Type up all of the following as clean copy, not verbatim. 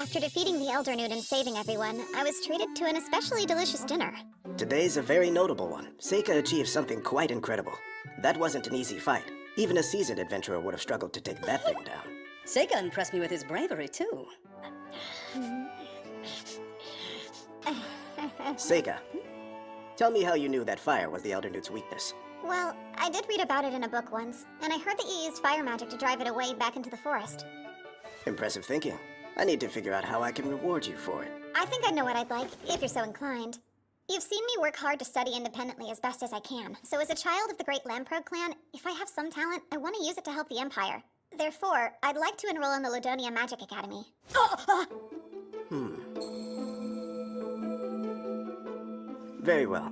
After defeating the Elder Nude and saving everyone, I was treated to an especially delicious dinner. Today's a very notable one. Seika achieved something quite incredible. That wasn't an easy fight. Even a seasoned adventurer would have struggled to take that thing down. Seika impressed me with his bravery, too. Seika, tell me how you knew that fire was the Elder Nude's weakness. Well, I did read about it in a book once, and I heard that you used fire magic to drive it away back into the forest. Impressive thinking. I need to figure out how I can reward you for it. I think I know what I'd like, if you're so inclined. You've seen me work hard to study independently as best as I can, so as a child of the great Lamprog clan, if I have some talent, I want to use it to help the Empire. Therefore, I'd like to enroll in the Ladonia Magic Academy. Very well.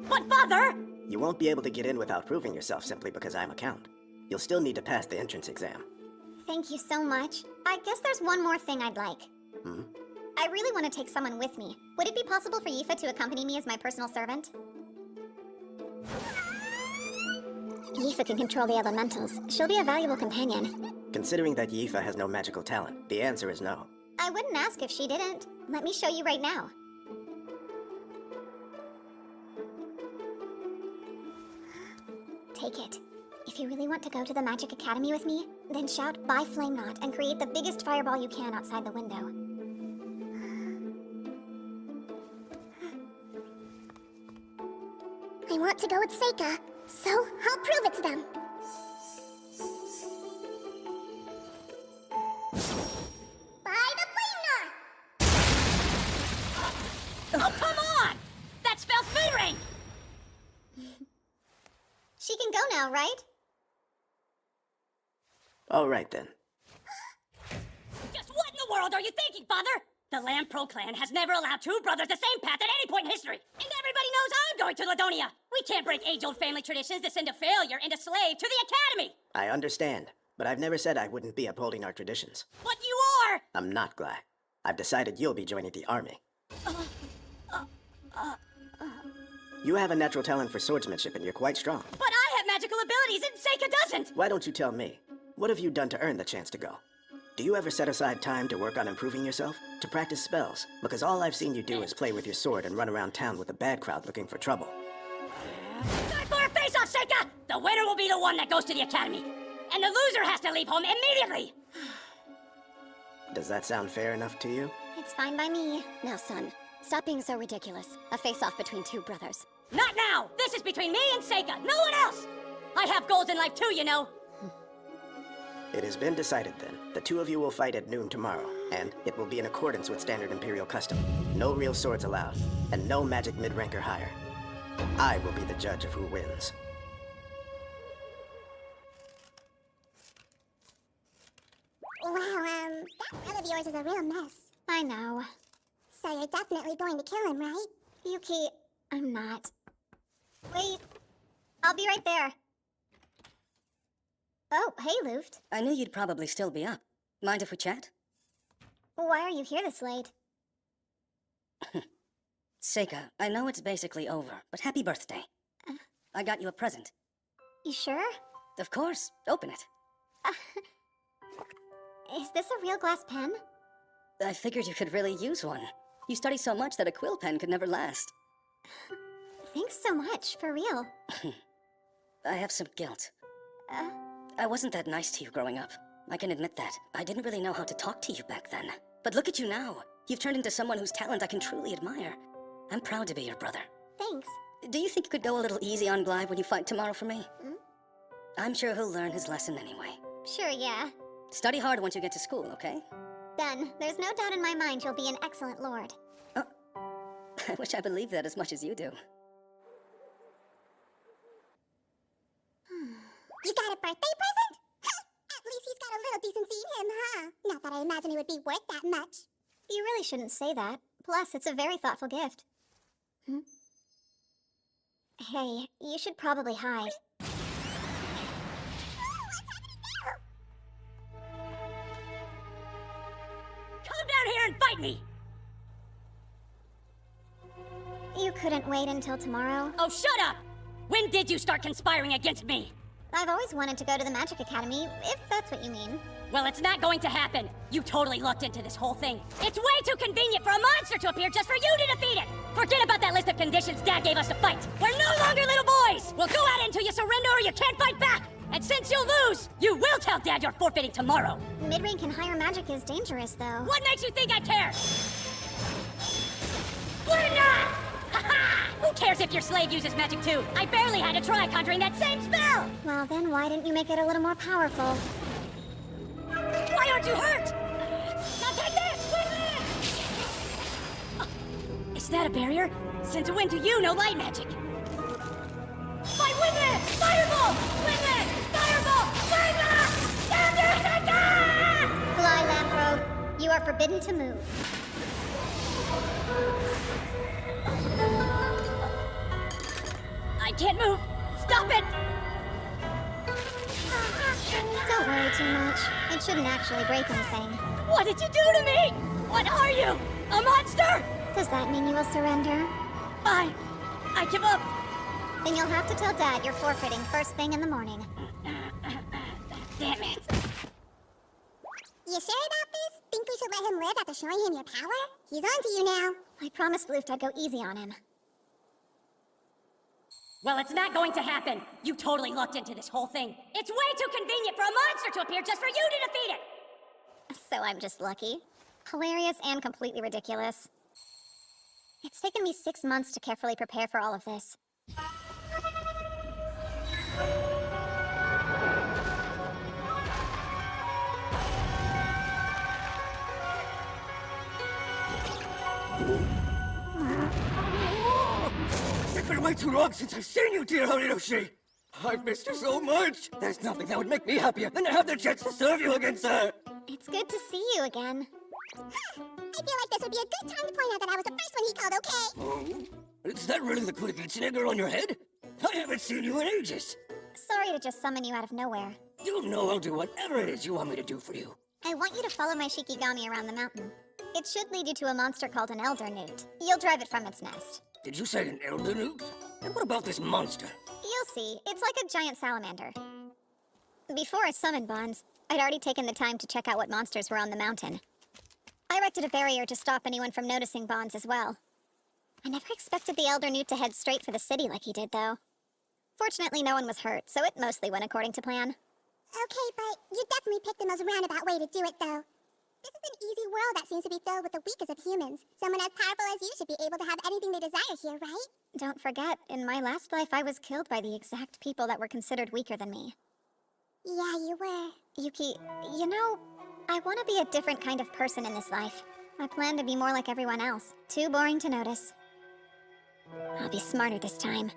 But, Father! You won't be able to get in without proving yourself simply because I'm a count. You'll still need to pass the entrance exam. Thank you so much. I guess there's one more thing I'd like. I really want to take someone with me. Would it be possible for Yifa to accompany me as my personal servant? Yifa can control the elementals. She'll be a valuable companion. Considering that Yifa has no magical talent, the answer is no. I wouldn't ask if she didn't. Let me show you right now. Take it. If you really want to go to the Magic Academy with me, then shout "Bye Flame Knot" and create the biggest fireball you can outside the window. I want to go with Seika, so I'll prove it to them. By the Flame Knot! Oh, come on! That spells moon ring! She can go now, right? All right then. Just what in the world are you thinking, Father? The Lampro clan has never allowed two brothers the same path at any point in history. And everybody knows I'm going to Ladonia. We can't break age-old family traditions that send a failure and a slave to the academy. I understand, but I've never said I wouldn't be upholding our traditions. But you are! I'm not glad. I've decided you'll be joining the army. You have a natural talent for swordsmanship and you're quite strong. But I have magical abilities and Seika doesn't! Why don't you tell me? What have you done to earn the chance to go? Do you ever set aside time to work on improving yourself? To practice spells? Because all I've seen you do is play with your sword and run around town with a bad crowd looking for trouble. Time for a face-off, Seika! The winner will be the one that goes to the academy. And the loser has to leave home immediately! Does that sound fair enough to you? It's fine by me. Now, son, stop being so ridiculous. A face-off between two brothers. Not now! This is between me and Seika, no one else! I have goals in life too, you know. It has been decided then. The two of you will fight at noon tomorrow, and it will be in accordance with standard Imperial custom. No real swords allowed, and no magic mid-rank or higher. I will be the judge of who wins. Wow, that brother of yours is a real mess. I know. So you're definitely going to kill him, right? Yuki, I'm not. Wait. I'll be right there. Oh, hey, Luft. I knew you'd probably still be up. Mind if we chat? Why are you here this late? Seika, I know it's basically over, but happy birthday. I got you a present. You sure? Of course. Open it. Is this a real glass pen? I figured you could really use one. You study so much that a quill pen could never last. Thanks so much, for real. I have some guilt. I wasn't that nice to you growing up. I can admit that. I didn't really know how to talk to you back then. But look at you now. You've turned into someone whose talent I can truly admire. I'm proud to be your brother. Thanks. Do you think you could go a little easy on Glybe when you fight tomorrow for me? I'm sure he'll learn his lesson anyway. Sure, yeah. Study hard once you get to school, okay? Done. There's no doubt in my mind you'll be an excellent lord. Oh. I wish I believed that as much as you do. You got a birthday present? At least he's got a little decency in him, huh? Not that I imagine it would be worth that much. You really shouldn't say that. Plus, it's a very thoughtful gift. Hey, you should probably hide. Come down here and fight me! You couldn't wait until tomorrow? Oh, shut up! When did you start conspiring against me? I've always wanted to go to the Magic Academy, if that's what you mean. Well, it's not going to happen. You totally lucked into this whole thing. It's way too convenient for a monster to appear just for you to defeat it! Forget about that list of conditions Dad gave us to fight! We're no longer little boys! We'll go at it until you surrender or you can't fight back! And since you'll lose, you will tell Dad you're forfeiting tomorrow! Mid-rank and higher magic is dangerous, though. What makes you think I care? Splenda! Ha-ha! Who cares if your slave uses magic too? I barely had to try conjuring that same spell! Well, then why didn't you make it a little more powerful? Why aren't you hurt? Now take this! Win this! Is that a barrier? Since when do you know light magic? Fight with this! Fireball! With this! Fireball! Fly, Lamprobe. You are forbidden to move. I can't move! Stop it! Don't worry too much. It shouldn't actually break anything. What did you do to me? What are you? A monster? Does that mean you will surrender? Fine. I give up. Then you'll have to tell Dad you're forfeiting first thing in the morning. Damn it. You sure about this? Think we should let him live after showing him your power? He's on to you now. I promised Luft I'd go easy on him. Well, it's not going to happen. You totally lucked into this whole thing. It's way too convenient for a monster to appear just for you to defeat it! So I'm just lucky. Hilarious and completely ridiculous. It's taken me 6 months to carefully prepare for all of this. It's been way too long since I've seen you, dear Horiyoshi. I've missed you so much. There's nothing that would make me happier than to have the chance to serve you again, sir. It's good to see you again. I feel like this would be a good time to point out that I was the first one he called, okay? Oh, is that really the Kurigitsune on your head? I haven't seen you in ages. Sorry to just summon you out of nowhere. You know I'll do whatever it is you want me to do for you. I want you to follow my Shikigami around the mountain. It should lead you to a monster called an elder newt. You'll drive it from its nest. Did you say an elder newt? And what about this monster? You'll see. It's like a giant salamander. Before I summoned Bonds, I'd already taken the time to check out what monsters were on the mountain. I erected a barrier to stop anyone from noticing Bonds as well. I never expected the elder newt to head straight for the city like he did, though. Fortunately, no one was hurt, so it mostly went according to plan. Okay, but you definitely picked the most roundabout way to do it, though. This is an easy world that seems to be filled with the weakest of humans. Someone as powerful as you should be able to have anything they desire here, right? Don't forget, in my last life I was killed by the exact people that were considered weaker than me. Yeah, you were. Yuki, you know, I want to be a different kind of person in this life. I plan to be more like everyone else. Too boring to notice. I'll be smarter this time,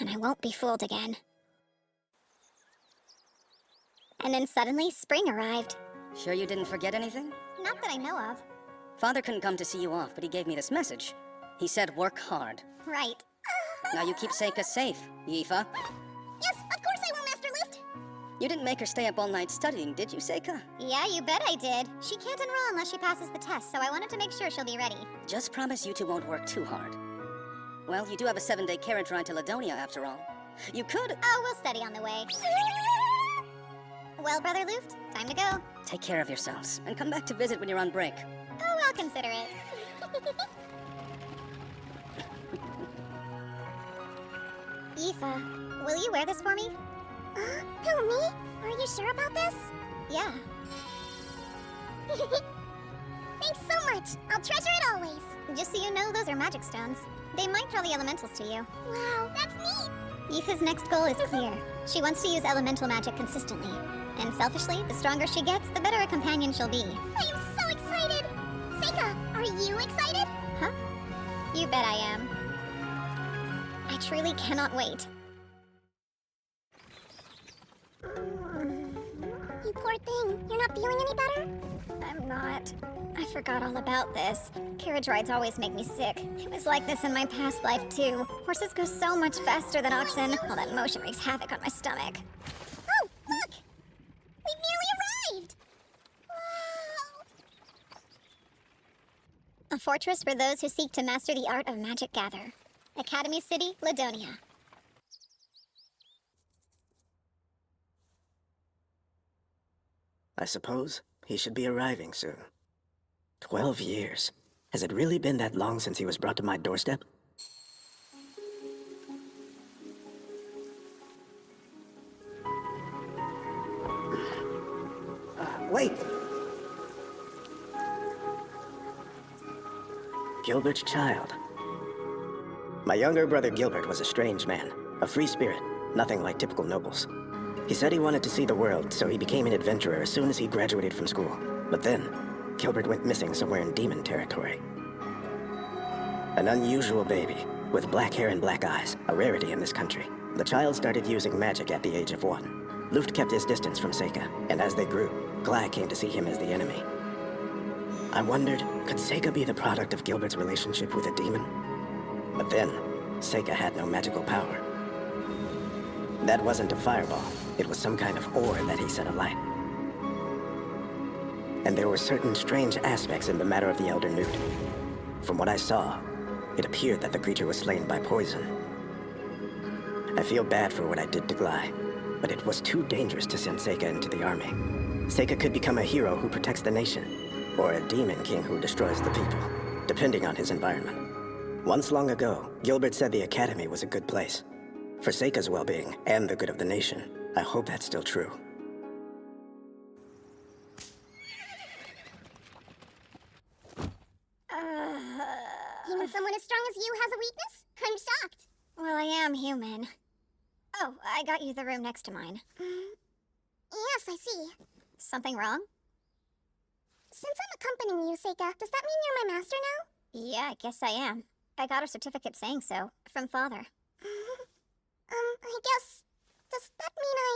and I won't be fooled again. And then suddenly, spring arrived. Sure you didn't forget anything? Not that I know of. Father couldn't come to see you off, but he gave me this message. He said work hard. Right. Now you keep Seika safe, Yifa. Yes, of course I will, Master Luft. You didn't make her stay up all night studying, did you, Seika? Yeah, you bet I did. She can't enroll unless she passes the test, so I wanted to make sure she'll be ready. Just promise you two won't work too hard. Well, you do have a 7-day carriage ride to Ladonia after all. You could... Oh, we'll study on the way. Well, Brother Luft, time to go. Take care of yourselves, and come back to visit when you're on break. Oh, I'll consider it. Yifa, will you wear this for me? Who, me? Are you sure about this? Yeah. Thanks so much. I'll treasure it always. Just so you know, those are magic stones. They might draw the elementals to you. Wow, that's neat. Yifa's next goal is clear. She wants to use elemental magic consistently. And selfishly, the stronger she gets, the better a companion she'll be. I am so excited. Seika, are you excited? Huh? You bet I am. I truly cannot wait. You poor thing. You're not feeling any better? I'm not. I forgot all about this. Carriage rides always make me sick. It was like this in my past life, too. Horses go so much faster than oxen. All that motion wreaks havoc on my stomach. Oh, look! We nearly arrived! Wow! A fortress for those who seek to master the art of magic gather. Academy City, Ladonia. I suppose he should be arriving soon. 12 years. Has it really been that long since he was brought to my doorstep? Wait! Gilbert's child. My younger brother Gilbert was a strange man, a free spirit, nothing like typical nobles. He said he wanted to see the world, so he became an adventurer as soon as he graduated from school. But then, Gilbert went missing somewhere in demon territory. An unusual baby, with black hair and black eyes, a rarity in this country. The child started using magic at the age of 1. Luft kept his distance from Seika, and as they grew, Glai came to see him as the enemy. I wondered, could Seika be the product of Gilbert's relationship with a demon? But then, Seika had no magical power. That wasn't a fireball. It was some kind of ore that he set alight. And there were certain strange aspects in the matter of the Elder Newt. From what I saw, it appeared that the creature was slain by poison. I feel bad for what I did to Glai, but it was too dangerous to send Seika into the army. Seika could become a hero who protects the nation, or a demon king who destroys the people, depending on his environment. Once long ago, Gilbert said the academy was a good place. For Seika's well-being and the good of the nation, I hope that's still true. Even someone as strong as you has a weakness? I'm shocked. Well, I am human. Oh, I got you the room next to mine. Yes, I see. Something wrong? Since I'm accompanying you, Seika, does that mean you're my master now? Yeah, I guess I am. I got a certificate saying so, from Father. I guess... Does that mean that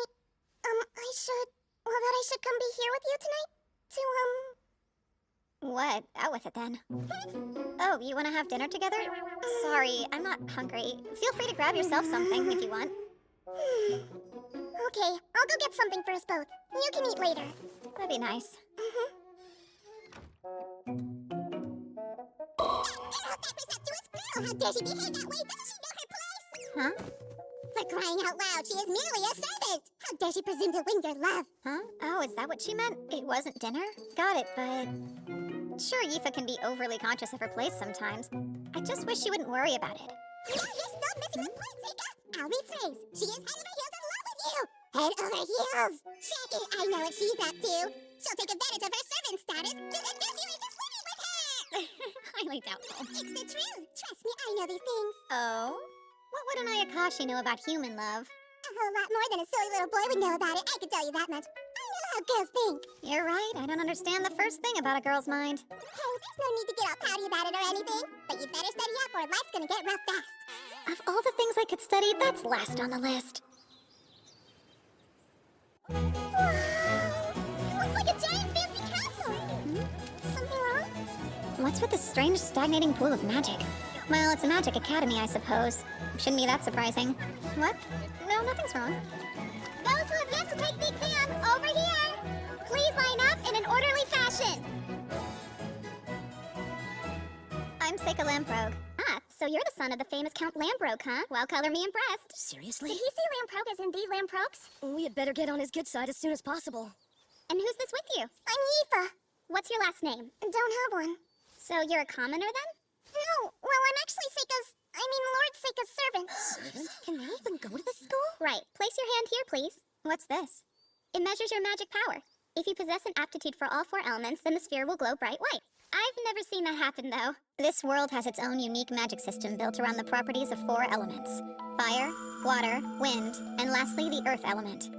I should come be here with you tonight? What? Out with it then. Oh, you want to have dinner together? Sorry, I'm not hungry. Feel free to grab yourself something if you want. Okay, I'll go get something for us both. You can eat later. That'd be nice. How dare she behave that way? Doesn't she know her place? Huh? For crying out loud, she is merely a servant! How dare she presume to win your love? Huh? Oh, is that what she meant? It wasn't dinner? Got it, but... Sure, Yifa can be overly conscious of her place sometimes. I just wish she wouldn't worry about it. You're still missing the point, Seika! I'll rephrase. She is head over heels in love with you! Head over heels! Check it, I know what she's up to! She'll take advantage of her servant status to seduce you into swimming with her! Highly doubtful. It's the truth! Trust me, I know these things. Oh? What would an Ayakashi know about human love? A whole lot more than a silly little boy would know about it, I can tell you that much. I know how girls think. You're right, I don't understand the first thing about a girl's mind. Hey, there's no need to get all pouty about it or anything. But you better study up or life's gonna get rough fast. Of all the things I could study, that's last on the list. Wow! It looks like a giant fancy castle! Something wrong? What's with this strange stagnating pool of magic? Well, it's a magic academy, I suppose. Shouldn't be that surprising. What? No, nothing's wrong. Those who have yet to take the exam, over here! Please line up in an orderly fashion. I'm Seika Lamprogue. Ah, so you're the son of the famous Count Lamprogue, huh? Well, color me impressed. Seriously? Did he say Lamprogue is indeed Lamprogues? We had better get on his good side as soon as possible. And who's this with you? I'm Yifa. What's your last name? Don't have one. So you're a commoner then? No, well, I'm actually Lord Seika's servant. Can they even go to this school? Right. Place your hand here, please. What's this? It measures your magic power. If you possess an aptitude for all 4 elements, then the sphere will glow bright white. I've never seen that happen, though. This world has its own unique magic system built around the properties of 4 elements. Fire, water, wind, and lastly, the earth element.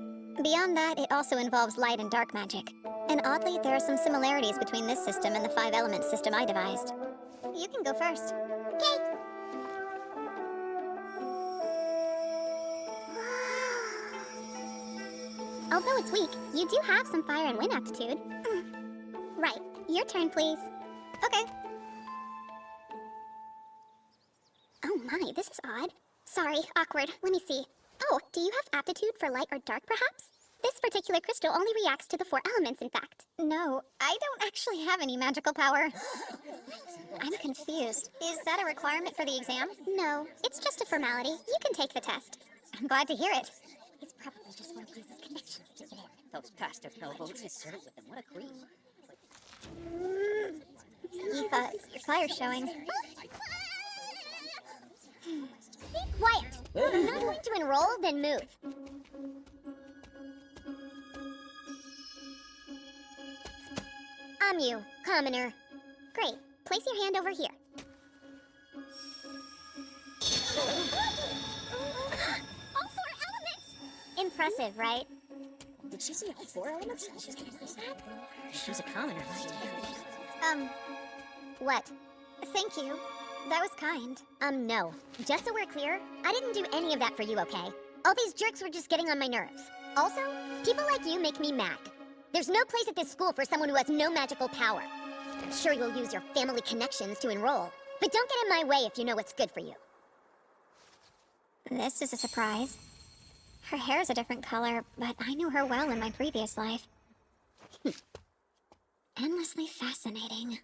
Beyond that, it also involves light and dark magic. And oddly, there are some similarities between this system and the 5-element system I devised. You can go first. Okay. Although it's weak, you do have some fire and wind aptitude. Right. Your turn, please. Okay. Oh my, this is odd. Sorry, awkward. Let me see. Oh, do you have aptitude for light or dark, perhaps? This particular crystal only reacts to the 4 elements, in fact. No, I don't actually have any magical power. I'm confused. Is that a requirement for the exam? No, it's just a formality. You can take the test. I'm glad to hear it. It's probably just one of his connections. Those bastard nobles. Serve with them. What a creep. Eva, your fire's showing. Be quiet! If you're not going to enroll, then move. I'm you, commoner. Great. Place your hand over here. All 4 elements! Impressive, right? Did she say all 4 elements? She was a commoner, right? What? Thank you. That was kind. No. Just so we're clear, I didn't do any of that for you, okay? All these jerks were just getting on my nerves. Also, people like you make me mad. There's no place at this school for someone who has no magical power. I'm sure you'll use your family connections to enroll, but don't get in my way if you know what's good for you. This is a surprise. Her hair's a different color, but I knew her well in my previous life. Endlessly fascinating.